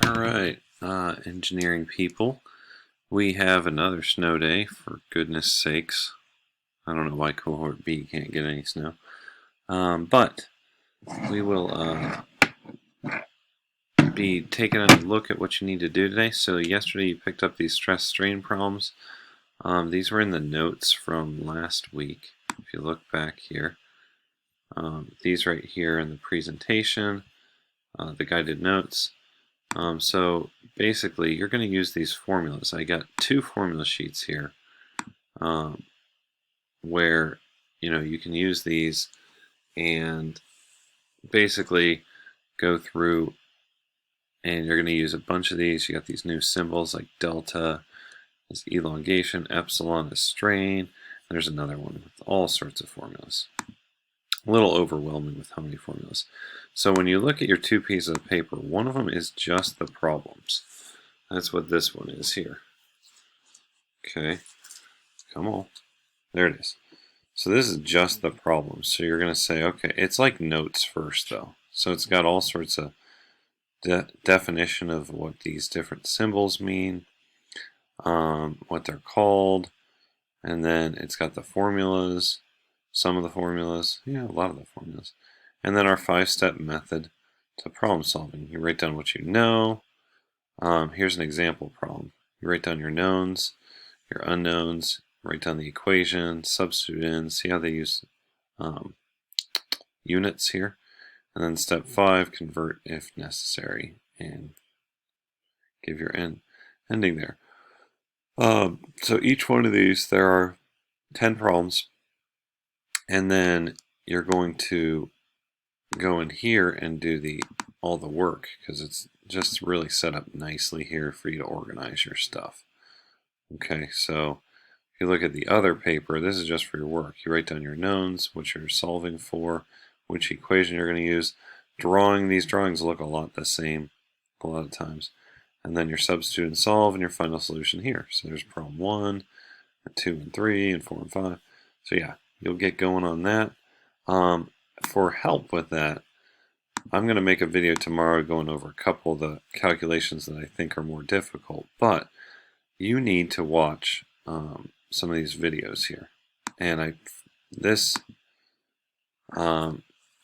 Alright, engineering people, we have another snow day, for goodness sakes. I don't know why cohort B can't get any snow. But we will be taking a look at what you need to do today. So yesterday you picked up these stress strain problems. These were in the notes from last week. If you look back here, these right here in the presentation, the guided notes. So basically you're going to use these formulas. I got two formula sheets here where you can use these and basically go through, and you're going to use a bunch of these. You got these new symbols like delta is elongation, epsilon is strain. There's another one with all sorts of formulas. A little overwhelming with how many formulas. So when you look at your two pieces of paper, one of them is just the problems. That's what this one is here. Okay, come on. There it is. So this is just the problems. So you're going to say, okay, it's like notes first though. So it's got all sorts of definition of what these different symbols mean, what they're called, and then it's got the formulas, some of the formulas, a lot of the formulas, and then our 5-step method to problem solving. You write down what you know. Here's an example problem. You write down your knowns, your unknowns, write down the equation, substitute in, see how they use units here. And then step 5, convert if necessary, and give your ending there. So each one of these, there are 10 problems, and then you're going to go in here and do all the work, because it's just really set up nicely here for you to organize your stuff. Okay, so if you look at the other paper, this is just for your work. You write down your knowns, what you're solving for, which equation you're going to use. These drawings look a lot the same a lot of times. And then your substitute and solve and your final solution here. So there's problem 1, and 2 and 3, and 4 and 5. So yeah, you'll get going on that. For help with that, I'm going to make a video tomorrow going over a couple of the calculations that I think are more difficult. But you need to watch some of these videos here. And this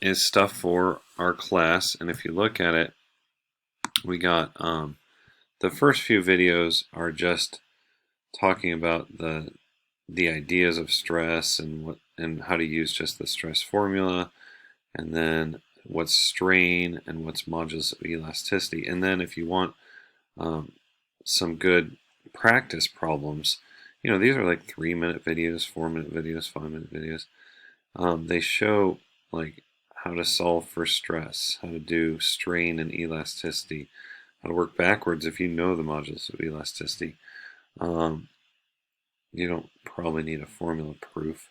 is stuff for our class, and if you look at it, we got the first few videos are just talking about the ideas of stress and how to use just the stress formula, and then what's strain and what's modulus of elasticity. And then if you want some good practice problems, these are like 3-minute videos, 4-minute videos, 5-minute videos. They show like how to solve for stress, how to do strain and elasticity, how to work backwards if you know the modulus of elasticity. You don't probably need a formula proof.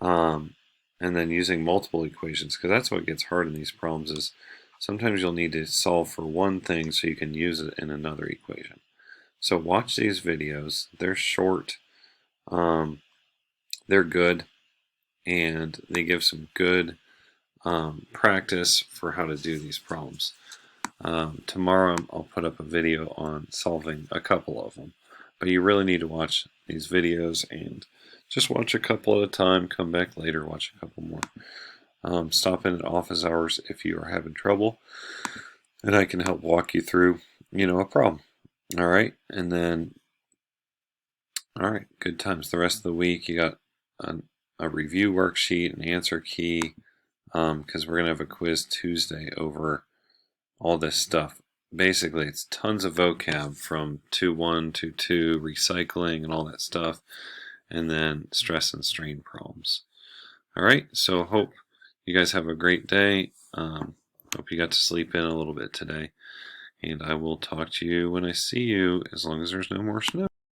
And then using multiple equations, because that's what gets hard in these problems, is sometimes you'll need to solve for one thing so you can use it in another equation. So watch these videos. They're short. They're good, and they give some good practice for how to do these problems. Tomorrow I'll put up a video on solving a couple of them, but you really need to watch these videos and just watch a couple at a time, come back later, watch a couple more. Stop in at office hours if you are having trouble, and I can help walk you through, a problem. All right, and then, all right, good times. The rest of the week, you got a review worksheet, an answer key, because we're going to have a quiz Tuesday over all this stuff. Basically, it's tons of vocab from 2-1, 2-2, recycling, and all that stuff, and then stress and strain problems. All right, so hope you guys have a great day. Hope you got to sleep in a little bit today, and I will talk to you when I see you, as long as there's no more snow.